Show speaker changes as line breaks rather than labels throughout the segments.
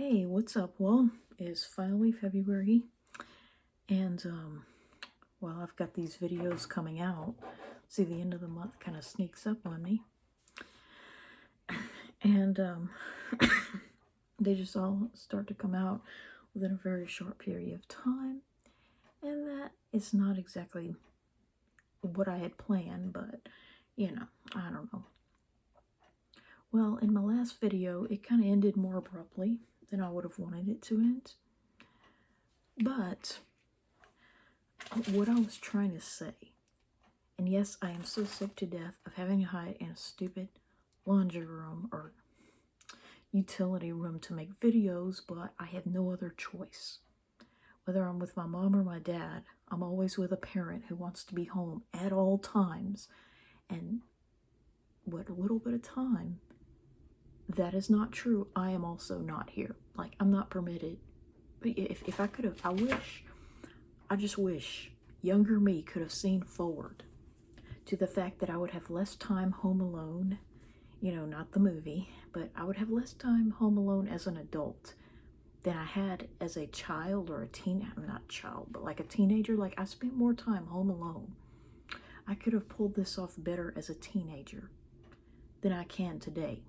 Hey, what's up? Well, it's finally February, and well, I've got these videos coming out. See, the end of the month kind of sneaks up on me, and they just all start to come out within a very short period of time, and that is not exactly what I had planned, but I don't know. Well, in my last video, it kind of ended more abruptly than I would have wanted it to end, but what I was trying to say, and yes, I am so sick to death of having to hide in a stupid laundry room or utility room to make videos, but I have no other choice. Whether I'm with my mom or my dad, I'm always with a parent who wants to be home at all times, and what little bit of time that is not true, I am also not here. Like, I'm not permitted. If I could have, I just wish younger me could have seen forward to the fact that I would have less time home alone, not the movie, but I would have less time home alone as an adult than I had as a child or not child, but like a teenager. Like, I spent more time home alone. I could have pulled this off better as a teenager than I can today.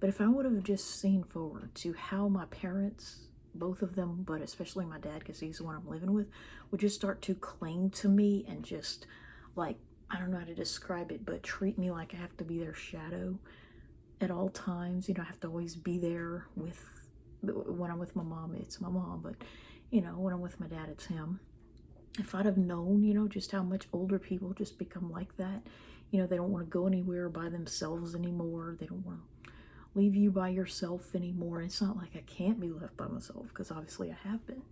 But if I would have just seen forward to how my parents, both of them, but especially my dad, because he's the one I'm living with, would just start to cling to me and just, like, I don't know how to describe it, but treat me like I have to be their shadow at all times. I have to always be there when I'm with my mom, it's my mom, but, when I'm with my dad, it's him. If I'd have known, just how much older people just become like that, they don't want to go anywhere by themselves anymore. They don't want to leave you by yourself anymore. It's not like I can't be left by myself, because obviously I have been.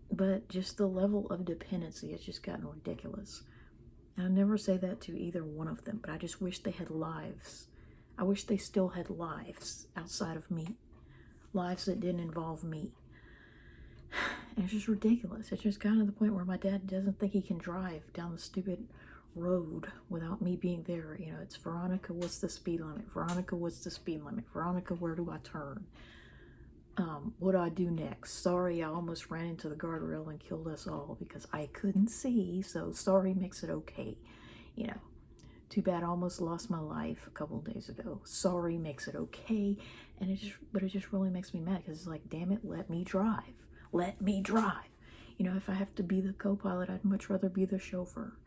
But just the level of dependency has just gotten ridiculous. And I never say that to either one of them, but I just wish they had lives. I wish they still had lives outside of me. Lives that didn't involve me. And it's just ridiculous. It's just gotten to the point where my dad doesn't think he can drive down the stupid road without me being there. It's Veronica, what's the speed limit? Veronica, what's the speed limit? Veronica, where do I turn? What do I do next? Sorry, I almost ran into the guardrail and killed us all because I couldn't see, so sorry makes it okay. Too bad I almost lost my life a couple of days ago. Sorry makes it okay. And it just really makes me mad, because it's like, damn it, let me drive. Let me drive. If I have to be the co-pilot, I'd much rather be the chauffeur.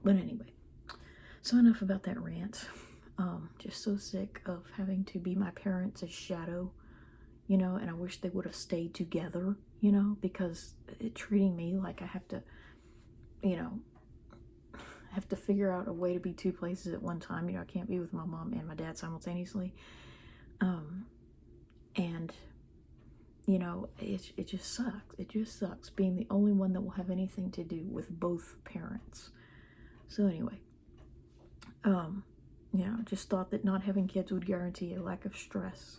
But anyway, so enough about that rant. Just so sick of having to be my parents' shadow, and I wish they would have stayed together, because treating me like I have to, figure out a way to be two places at one time. I can't be with my mom and my dad simultaneously. And it just sucks. It just sucks being the only one that will have anything to do with both parents. So anyway, just thought that not having kids would guarantee a lack of stress.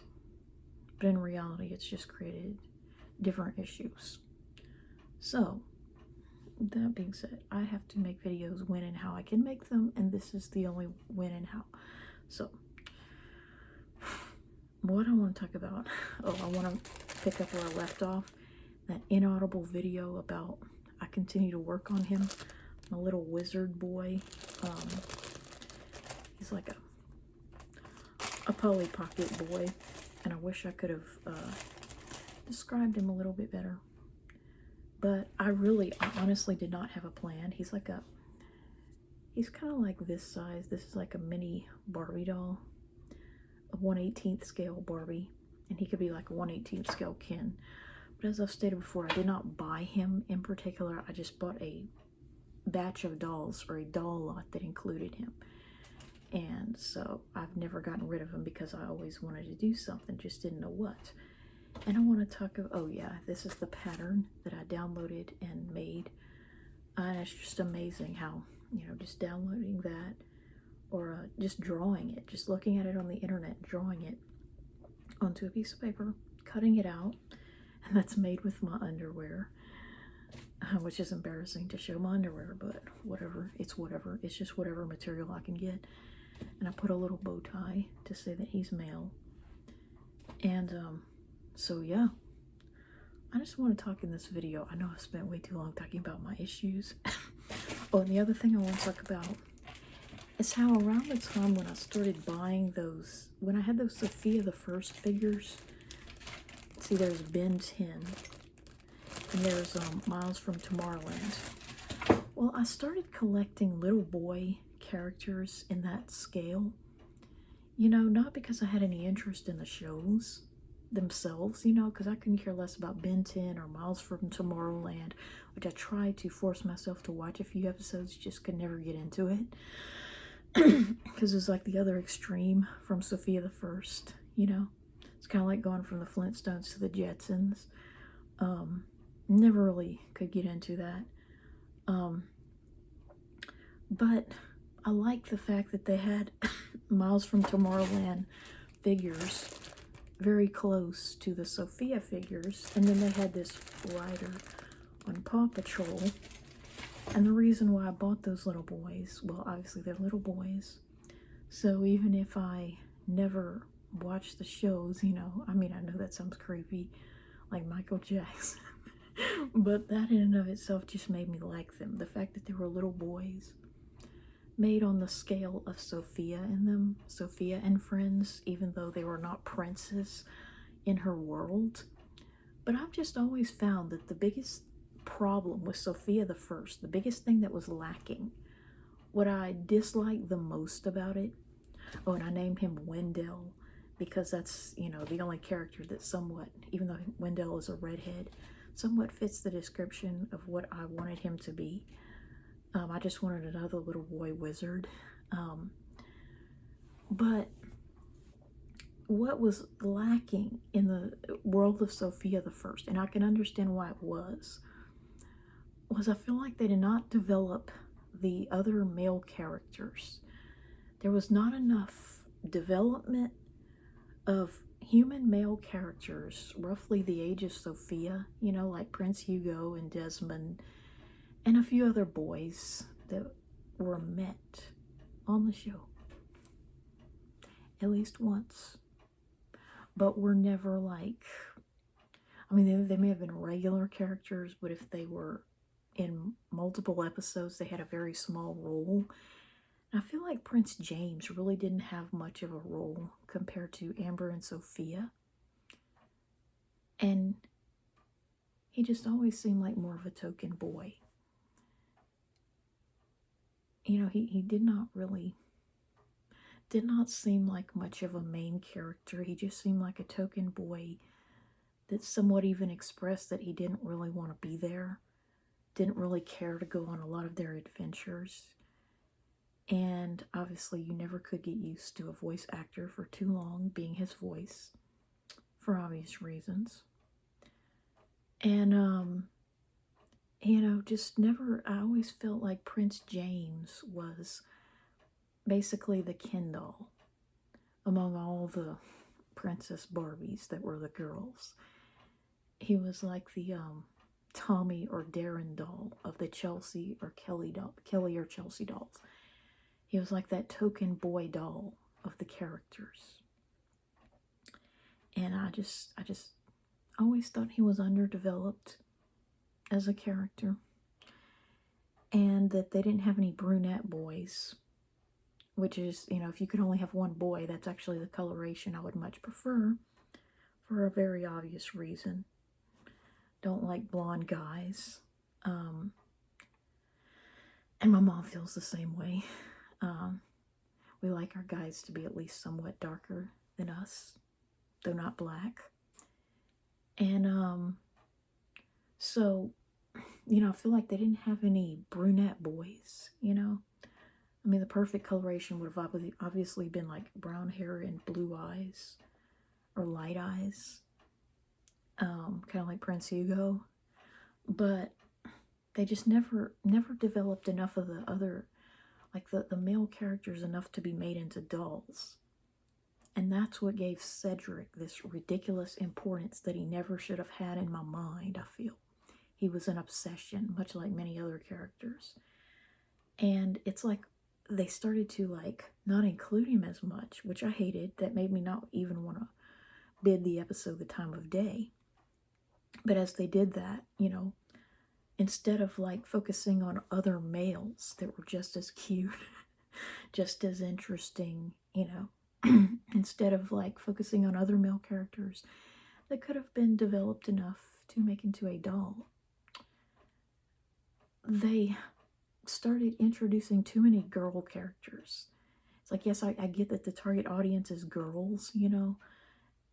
But in reality, it's just created different issues. So, that being said, I have to make videos when and how I can make them, and this is the only when and how. So, what I want to talk about, I want to pick up where I left off, that inaudible video about I continue to work on him, my little wizard boy. He's like a Polly Pocket boy, and I wish I could have described him a little bit better. But I honestly did not have a plan. He's kind of like this size. This is like a mini Barbie doll, a 1/18th scale Barbie, and he could be like a 1/18th scale Ken. But as I've stated before, I did not buy him in particular. I just bought a batch of dolls, or a doll lot that included him. And so I've never gotten rid of him because I always wanted to do something, just didn't know what. And I want to talk about, oh yeah, this is the pattern that I downloaded and made. And it's just amazing how, just downloading that, or just drawing it, just looking at it on the internet, drawing it onto a piece of paper, cutting it out, and that's made with my underwear, which is embarrassing to show my underwear, but whatever. It's just whatever material I can get. And I put a little bow tie to say that he's male. And So yeah, I just want to talk in this video. I know I've spent way too long talking about my issues. Oh, and the other thing I want to talk about is how around the time when I started buying those, when I had those Sophia the First figures, see there's Ben 10, and there's Miles from Tomorrowland. Well, I started collecting little boy characters in that scale. You know, not because I had any interest in the shows themselves, you know, because I couldn't care less about Ben 10 or Miles from Tomorrowland, which I tried to force myself to watch a few episodes, just could never get into it. Because it's like the other extreme from Sophia the First, you know? It's kind of like going from the Flintstones to the Jetsons. Never really could get into that. But I like the fact that they had Miles from Tomorrowland figures very close to the Sophia figures, and then they had this rider on Paw Patrol. And the reason why I bought those little boys, well, obviously they're little boys, so even if I never watched the shows, you know, I mean, I know that sounds creepy, like Michael Jackson, but that in and of itself just made me like them. The fact that they were little boys made on the scale of Sophia in them, Sophia and friends, even though they were not princes in her world. But I've just always found that the biggest problem with Sophia the First, the biggest thing that was lacking, what I disliked the most about it, oh, and I named him Wendell because that's, you know, the only character that somewhat, even though Wendell is a redhead, somewhat fits the description of what I wanted him to be. I just wanted another little boy wizard. But what was lacking in the world of Sophia the First, and I can understand why it was I feel like they did not develop the other male characters. There was not enough development of human male characters roughly the age of Sophia, you know, like Prince Hugo and Desmond and a few other boys that were met on the show at least once, but were never like, I mean, they may have been regular characters, but if they were in multiple episodes, they had a very small role. And I feel like Prince James really didn't have much of a role compared to Amber and Sophia. And he just always seemed like more of a token boy. You know, he did not seem like much of a main character. He just seemed like a token boy that somewhat even expressed that he didn't really want to be there, didn't really care to go on a lot of their adventures. And obviously you never could get used to a voice actor for too long being his voice, for obvious reasons. And you know, just never, I always felt like Prince James was basically the Ken doll among all the Princess Barbies that were the girls. He was like the Tommy or Darren doll of the Chelsea or Kelly or Chelsea dolls. He was like that token boy doll of the characters. And I just always thought he was underdeveloped as a character. And that they didn't have any brunette boys, which is, you know, if you could only have one boy, that's actually the coloration I would much prefer, for a very obvious reason. Don't like blonde guys. And my mom feels the same way. We like our guys to be at least somewhat darker than us, though not black. And so, you know, I feel like they didn't have any brunette boys, you know? I mean, the perfect coloration would have obviously been like brown hair and blue eyes, or light eyes, kind of like Prince Hugo. But they just never developed enough of the other, like the male characters enough to be made into dolls. And that's what gave Cedric this ridiculous importance that he never should have had in my mind, I feel. He was an obsession, much like many other characters. And it's like they started to like not include him as much, which I hated. That made me not even want to bid the episode the time of day. But as they did that, you know, instead of like focusing on other males that were just as cute, just as interesting, you know, instead of like focusing on other male characters that could have been developed enough to make into a doll, they started introducing too many girl characters. It's like, yes, I get that the target audience is girls, you know,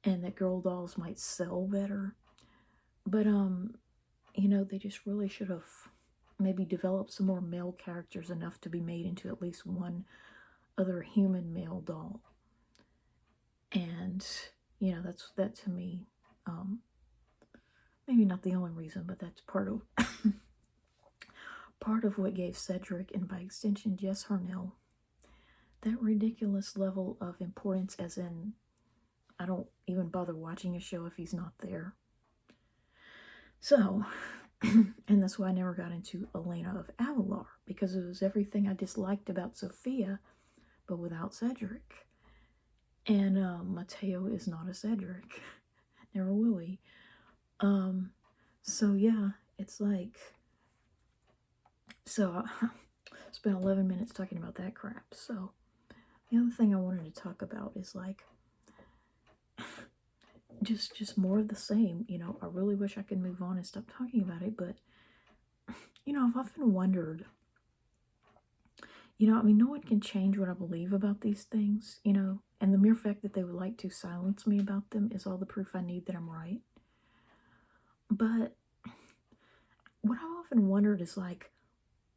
and that girl dolls might sell better. But, you know, they just really should have maybe developed some more male characters enough to be made into at least one other human male doll. And, you know, that to me, maybe not the only reason, but that's part of part of what gave Cedric, and by extension Jess Harnell, that ridiculous level of importance, as in, I don't even bother watching a show if he's not there. So, and that's why I never got into Elena of Avalar, because it was everything I disliked about Sophia, but without Cedric. And Mateo is not a Cedric. Never will he. So yeah, it's like, so I spent 11 minutes talking about that crap. So the other thing I wanted to talk about is like, just more of the same. You know, I really wish I could move on and stop talking about it, but, you know, I've often wondered, you know, I mean, no one can change what I believe about these things, you know, and the mere fact that they would like to silence me about them is all the proof I need that I'm right. But what I've often wondered is like,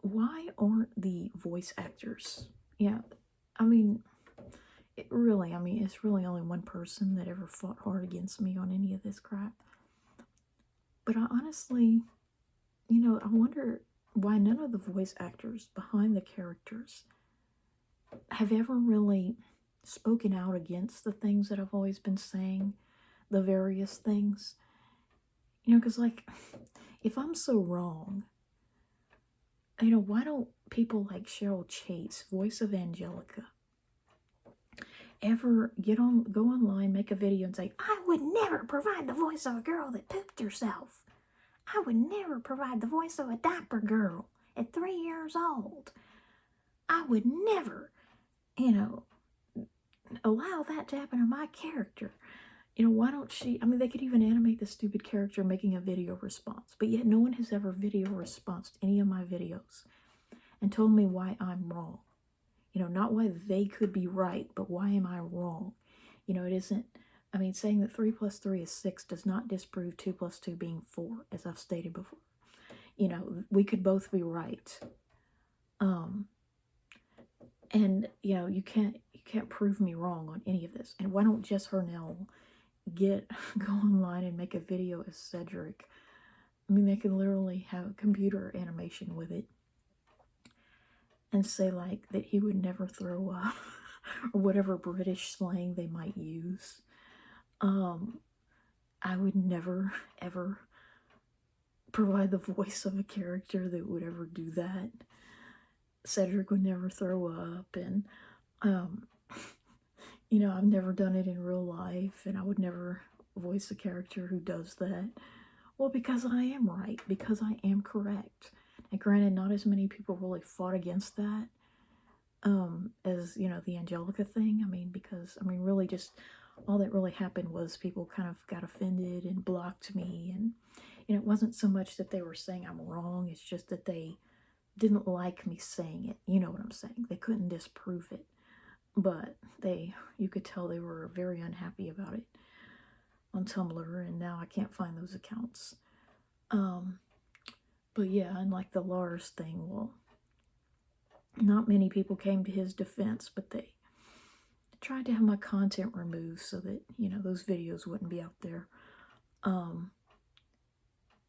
why aren't the voice actors? Yeah, I mean, it's really only one person that ever fought hard against me on any of this crap. But I honestly, you know, I wonder why none of the voice actors behind the characters have ever really spoken out against the things that I've always been saying, the various things. You know, because like, if I'm so wrong, you know, why don't people like Cheryl Chase, voice of Angelica, ever go online, make a video and say, I would never provide the voice of a girl that pooped herself. I would never provide the voice of a diaper girl at 3 years old. I would never, you know, allow that to happen to my character. You know, why don't she, I mean, they could even animate the stupid character making a video response, but yet no one has ever video responsed any of my videos and told me why I'm wrong. You know, not why they could be right, but why am I wrong? You know, it isn't, I mean, saying that 3 plus 3 is 6 does not disprove 2 plus 2 being 4, as I've stated before. You know, we could both be right. And, you know, you can't prove me wrong on any of this. And why don't Jess Harnell go online and make a video as Cedric? I mean, they can literally have a computer animation with it and say like that he would never throw up or whatever British slang they might use. I would never ever provide the voice of a character that would ever do that. Cedric would never throw up, and you know, I've never done it in real life, and I would never voice a character who does that. Well, because I am right, because I am correct. And granted, not as many people really fought against that as, you know, the Angelica thing. I mean, because, I mean, really just all that really happened was people kind of got offended and blocked me. And, you know, it wasn't so much that they were saying I'm wrong. It's just that they didn't like me saying it. You know what I'm saying? They couldn't disprove it. But you could tell they were very unhappy about it on Tumblr, and now I can't find those accounts. But yeah, and like the Lars thing, well, not many people came to his defense, but they tried to have my content removed so that, you know, those videos wouldn't be out there.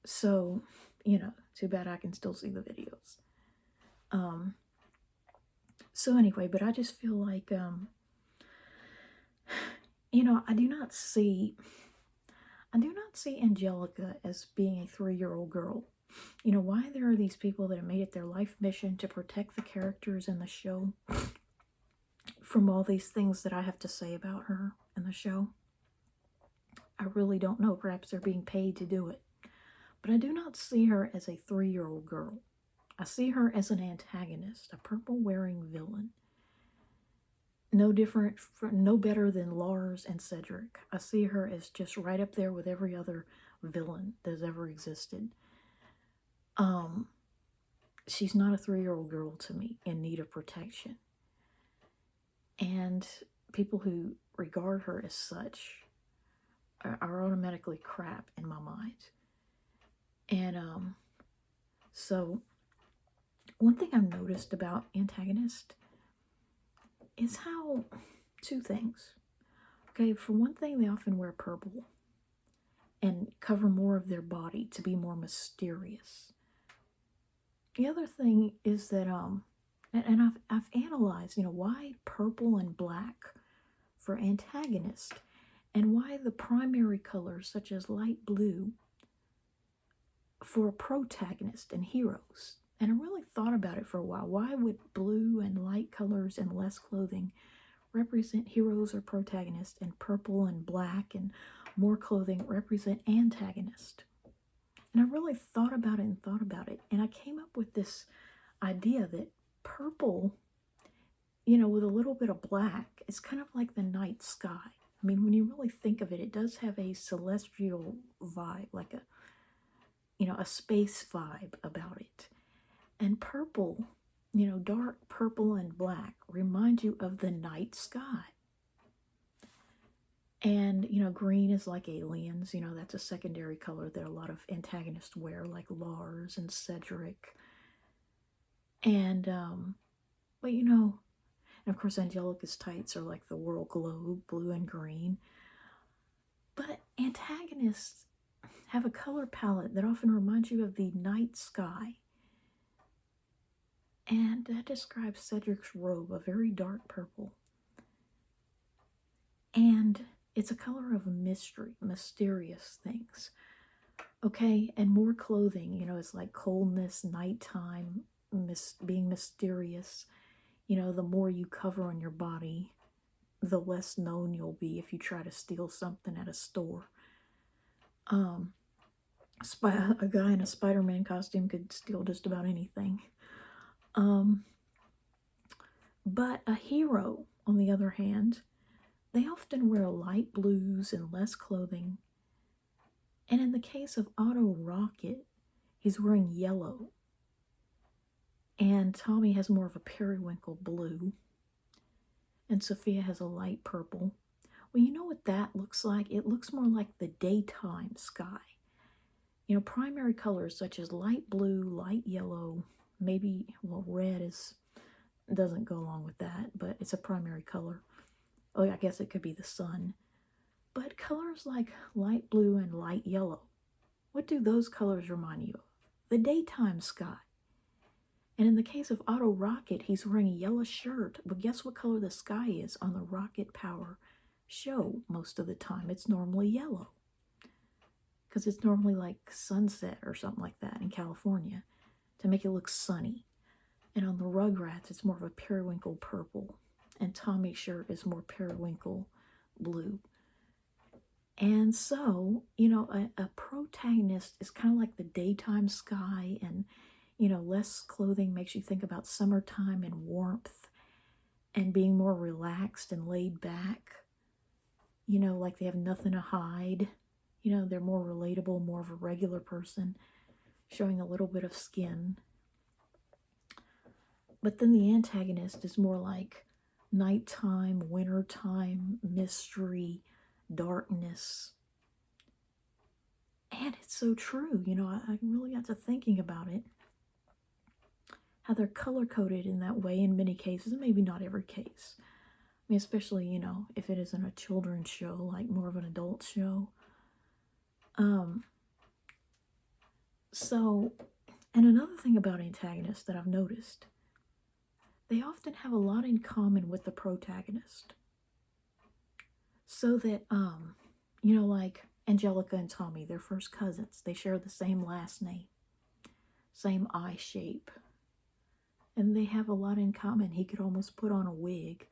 So, you know, too bad I can still see the videos. So anyway, but I just feel like, you know, I do not see Angelica as being a 3-year-old girl. You know, why there are these people that have made it their life mission to protect the characters in the show from all these things that I have to say about her in the show. I really don't know. Perhaps they're being paid to do it. But I do not see her as a 3-year-old girl. I see her as an antagonist, a purple-wearing villain. No different, no better than Lars and Cedric. I see her as just right up there with every other villain that's ever existed. She's not a 3-year-old girl to me in need of protection. And people who regard her as such are automatically crap in my mind. And so one thing I've noticed about antagonists is how, two things. Okay, for one thing, they often wear purple and cover more of their body to be more mysterious. The other thing is that, and I've analyzed, why purple and black for antagonists, and why the primary colors such as light blue for protagonists and heroes. And I really thought about it for a while. Why would blue and light colors and less clothing represent heroes or protagonists, and purple and black and more clothing represent antagonists? And I really thought about it, and I came up with this idea that purple, with a little bit of black, is kind of like the night sky. I mean, when you really think of it, it does have a celestial vibe, like a space vibe about it. And purple, dark purple and black remind you of the night sky. And, green is like aliens. That's a secondary color that a lot of antagonists wear, like Lars and Cedric. And, but, and of course, Angelica's tights are like the world globe, blue and green. But antagonists have a color palette that often reminds you of the night sky. And that describes Cedric's robe, a very dark purple. And it's a color of mystery, mysterious things. Okay, and more clothing, it's like coldness, nighttime, being mysterious. The more you cover on your body, the less known you'll be if you try to steal something at a store. A guy in a Spider-Man costume could steal just about anything. But a hero, on the other hand, they often wear light blues and less clothing. And in the case of Otto Rocket, he's wearing yellow. And Tommy has more of a periwinkle blue. And Sophia has a light purple. Well, you know what that looks like? It looks more like the daytime sky. Primary colors such as light blue, light yellow, maybe, red doesn't go along with that, but it's a primary color. Oh, I guess it could be the sun. But colors like light blue and light yellow, what do those colors remind you of? The daytime sky. And in the case of Otto Rocket, he's wearing a yellow shirt, but guess what color the sky is on the Rocket Power show most of the time? It's normally yellow. Because it's normally like sunset or something like that in California to make it look sunny. And on the Rugrats, it's more of a periwinkle purple. And Tommy's shirt is more periwinkle blue. And so, a protagonist is kind of like the daytime sky, and, less clothing makes you think about summertime and warmth and being more relaxed and laid back. Like they have nothing to hide. They're more relatable, more of a regular person, showing a little bit of skin. But then the antagonist is more like nighttime, wintertime, mystery, darkness. And it's so true. I really got to thinking about it. How they're color-coded in that way in many cases, and maybe not every case. I mean, especially, if it isn't a children's show, like more of an adult show. So, and another thing about antagonists that I've noticed, they often have a lot in common with the protagonist. So that, like Angelica and Tommy, they're first cousins. They share the same last name, same eye shape. And they have a lot in common. He could almost put on a wig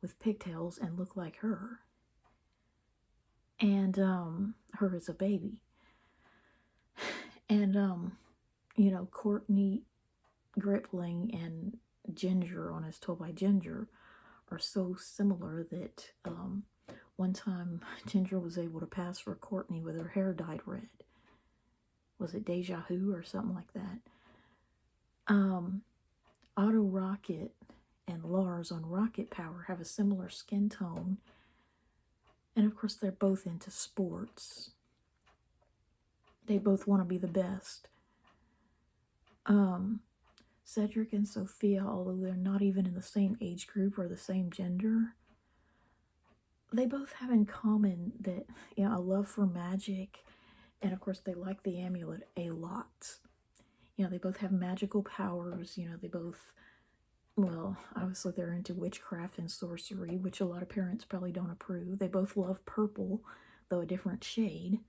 with pigtails and look like her. and her as a baby. And Courtney Gripling and Ginger on As Told by Ginger are so similar that one time Ginger was able to pass for Courtney with her hair dyed red. Was it Deja Vu or something like that? Otto Rocket and Lars on Rocket Power have a similar skin tone. And of course, they're both into sports. They both want to be the best. Cedric and Sophia, although they're not even in the same age group or the same gender, they both have in common that, a love for magic, and of course they like the amulet a lot. They both have magical powers. They both, well, obviously they're into witchcraft and sorcery, which a lot of parents probably don't approve. They both love purple, though a different shade.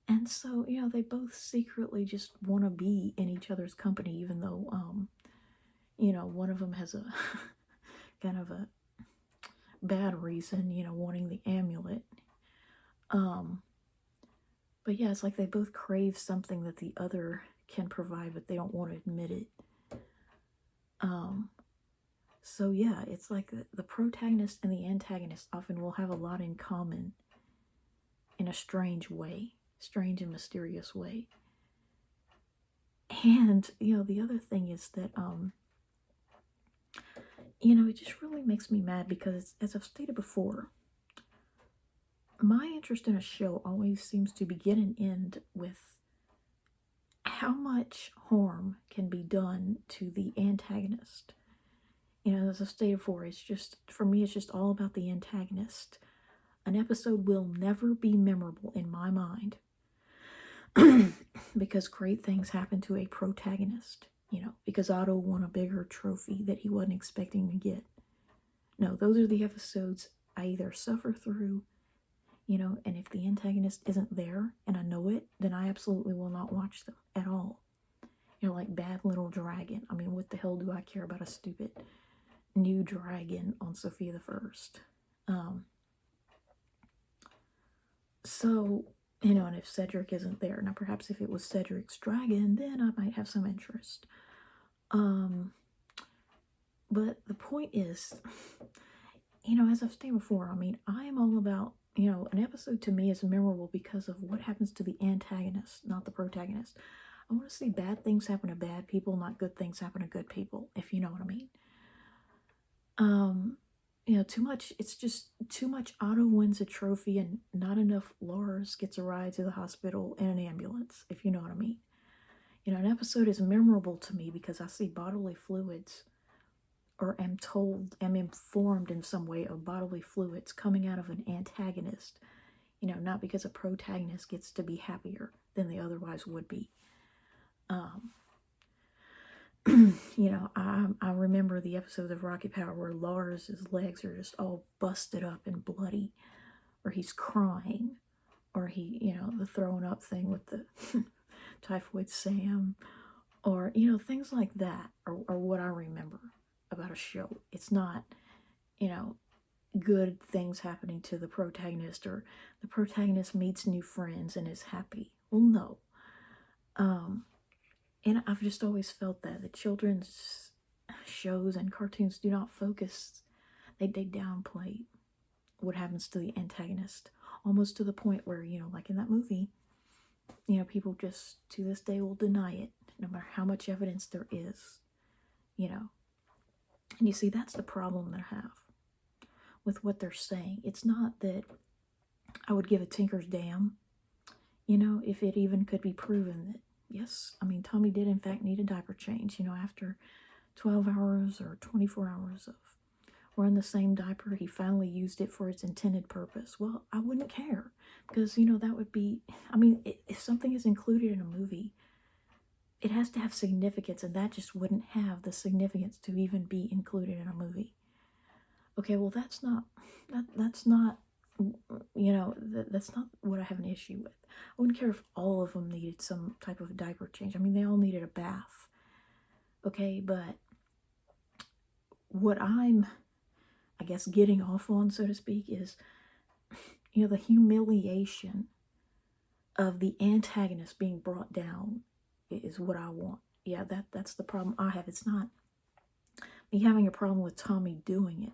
And so, they both secretly just want to be in each other's company, even though, one of them has a kind of a bad reason, wanting the amulet. But yeah, it's like they both crave something that the other can provide, but they don't want to admit it. So yeah, it's like the protagonist and the antagonist often will have a lot in common in a strange way. Strange and mysterious way. And the other thing is that it just really makes me mad because, as I've stated before, my interest in a show always seems to begin and end with how much harm can be done to the antagonist. As I've stated before, for me it's just all about the antagonist. An episode will never be memorable in my mind because great things happen to a protagonist, because Otto won a bigger trophy that he wasn't expecting to get. No, those are the episodes I either suffer through, and if the antagonist isn't there and I know it, then I absolutely will not watch them at all. Like Bad Little Dragon. I mean, what the hell do I care about a stupid new dragon on Sophia the First? So, and if Cedric isn't there, now perhaps if it was Cedric's dragon, then I might have some interest. But the point is, as I've stated before, I mean, I am all about, an episode to me is memorable because of what happens to the antagonist, not the protagonist. I want to see bad things happen to bad people, not good things happen to good people, if you know what I mean. Too much, it's just too much Otto wins a trophy and not enough Lars gets a ride to the hospital in an ambulance, if you know what I mean. An episode is memorable to me because I see bodily fluids, or am informed in some way of bodily fluids coming out of an antagonist, not because a protagonist gets to be happier than they otherwise would be. I remember the episodes of Rocket Power where Lars' legs are just all busted up and bloody, or he's crying, or he, the throwing up thing with the Typhoid Sam, or, things like that are what I remember about a show. It's not, good things happening to the protagonist, or the protagonist meets new friends and is happy. Well, no. And I've just always felt that the children's shows and cartoons do not focus, they downplay what happens to the antagonist, almost to the point where, like in that movie, people just to this day will deny it, no matter how much evidence there is, And you see, that's the problem that I have with what they're saying. It's not that I would give a tinker's damn, if it even could be proven that, yes, I mean, Tommy did in fact need a diaper change, after 12 hours or 24 hours of wearing the same diaper, he finally used it for its intended purpose. Well, I wouldn't care, because, that would be, I mean, if something is included in a movie, it has to have significance, and that just wouldn't have the significance to even be included in a movie. Okay, well, that's not what I have an issue with. I wouldn't care if all of them needed some type of diaper change. I mean, they all needed a bath. Okay, but what I'm, I guess, getting off on, so to speak, is, You know, the humiliation of the antagonist being brought down is what I want. Yeah, that's the problem I have. It's not me having a problem with Tommy doing it.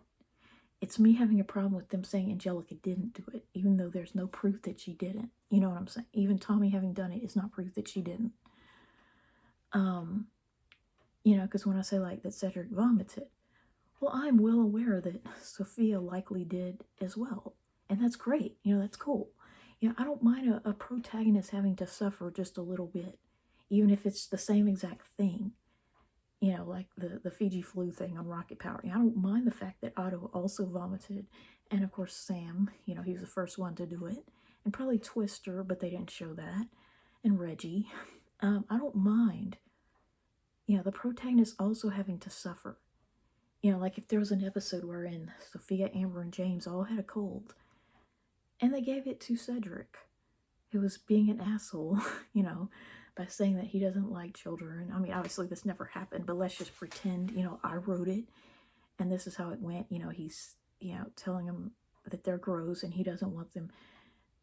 It's me having a problem with them saying Angelica didn't do it, even though there's no proof that she didn't. You know what I'm saying? Even Tommy having done it is not proof that she didn't. You know, because when I say like that Cedric vomited, well, I'm well aware that Sophia likely did as well. And that's great. You know, that's cool. You know, I don't mind a protagonist having to suffer just a little bit, even if it's the same exact thing. You know, like the Fiji flu thing on Rocket Power. You know, I don't mind the fact that Otto also vomited. And of course, Sam, you know, he was the first one to do it. And probably Twister, but they didn't show that. And Reggie. I don't mind, you know, the protagonist also having to suffer. You know, like if there was an episode wherein Sophia, Amber, and James all had a cold, and they gave it to Cedric, who was being an asshole, you know, by saying that he doesn't like children. I mean, obviously this never happened, but let's just pretend, you know, I wrote it, and this is how it went. You know, he's, you know, telling them that they're gross, and he doesn't want them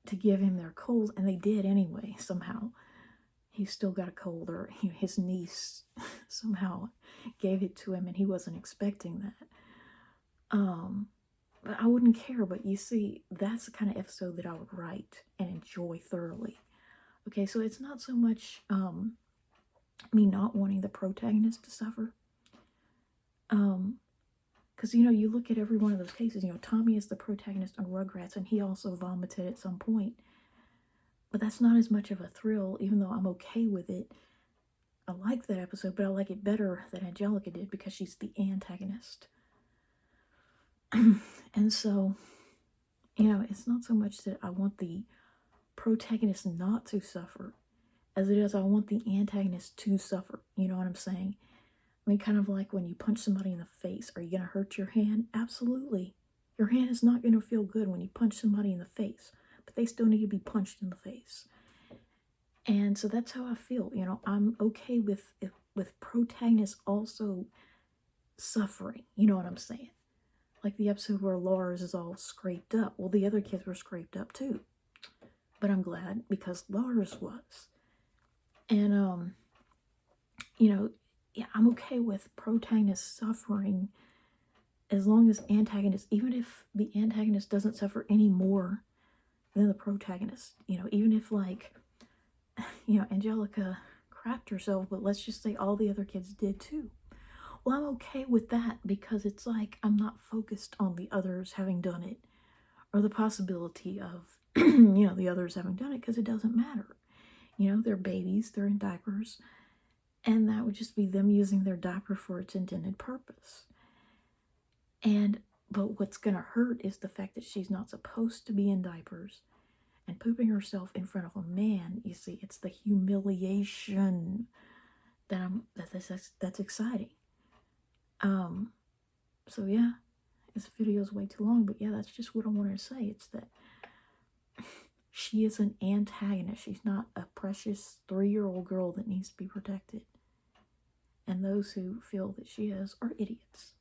to give him their colds, and they did anyway, somehow. He still got a cold, or you know, his niece somehow gave it to him, and he wasn't expecting that. But I wouldn't care. But you see, that's the kind of episode that I would write and enjoy thoroughly. Okay, so it's not so much me not wanting the protagonist to suffer. Because, you know, you look at every one of those cases, you know, Tommy is the protagonist on Rugrats, and he also vomited at some point. But that's not as much of a thrill, even though I'm okay with it. I like that episode, but I like it better than Angelica did because she's the antagonist. And so, you know, it's not so much that I want the protagonist not to suffer as it is I want the antagonist to suffer. You know what I'm saying? I mean, kind of like when you punch somebody in the face. Are you going to hurt your hand? Absolutely. Your hand is not going to feel good when you punch somebody in the face, but they still need to be punched in the face. And so that's how I feel. You know, I'm okay with protagonists also suffering. You know what I'm saying? Like the episode where Lars is all scraped up. Well, the other kids were scraped up too. But I'm glad because Lars was. And, you know, yeah, I'm okay with protagonists suffering as long as antagonist, even if the antagonist doesn't suffer any more than the protagonist. You know, even if like, you know, Angelica crapped herself, but let's just say all the other kids did too. Well, I'm okay with that because it's like I'm not focused on the others having done it or the possibility of, you know, the others having done it because it doesn't matter. You know, they're babies, they're in diapers, and that would just be them using their diaper for its intended purpose. But what's going to hurt is the fact that she's not supposed to be in diapers and pooping herself in front of a man. You see, it's the humiliation that's exciting. So yeah, this video is way too long, but yeah, that's just what I wanted to say. It's that she is an antagonist. She's not a precious 3-year-old girl that needs to be protected. And those who feel that she is are idiots.